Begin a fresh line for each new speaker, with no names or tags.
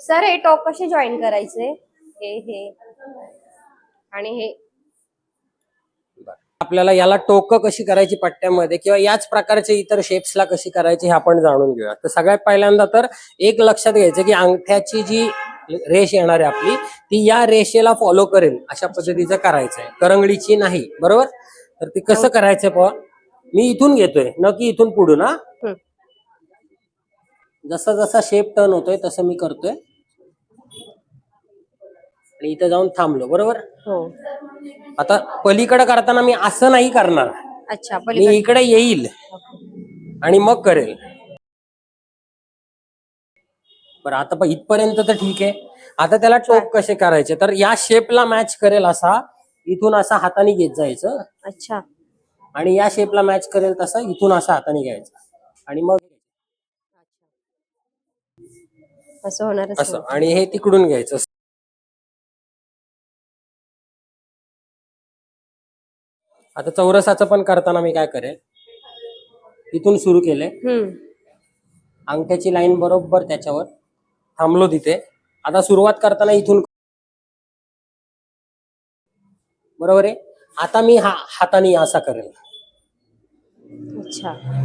Sir हे टोक कसे जॉईन करायचे? हे आणि हे
आपल्याला याला टोक कशी करायची पट्ट्यामध्ये किंवा याच प्रकारचे इतर शेप्सला कशी करायची हे आपण जाणून घेऊया. तर सगळ्यात पहिल्यांदा तर एक लक्षात घ्यायचं की अंगठ्याची जी रेष येणार आहे आपली ती या रेषेला फॉलो करेल अशा पद्धतीचं करायचंय, करंगळीची नाही. बरोबर? तर ते कसं करायचंय पहा. मी इथून घेतोय न की इथून पुढून. जसा जसा शेप टर्न होतोय तसं मी करतोय आणि इथं जाऊन थांबलो. बरोबर?
हो.
आता पलीकडे करताना मी असं नाही करणार.
अच्छा,
मी
पलीकडे.
इकडे येईल आणि मग करेल. बरं, आता इथपर्यंत तर ठीक आहे. आता त्याला टोक कसे करायचे तर या शेपला मॅच करेल असा इथून असा हाताने घेत जायचं.
अच्छा.
आणि या शेपला मॅच करेल तसा इथून असा हाताने घ्यायचं आणि मग
असं होणारच
असं
नाही.
आणि हे तिकडून घ्यायचं. आता चौरसाचं पण करताना मी काय करेल, इथून सुरू केलंय, अंगठ्याची लाईन बरोबर त्याच्यावर थांबलो तिथे. आता सुरुवात करताना इथून. बरोबर आहे? आता मी हाताने असा करेल.
अच्छा.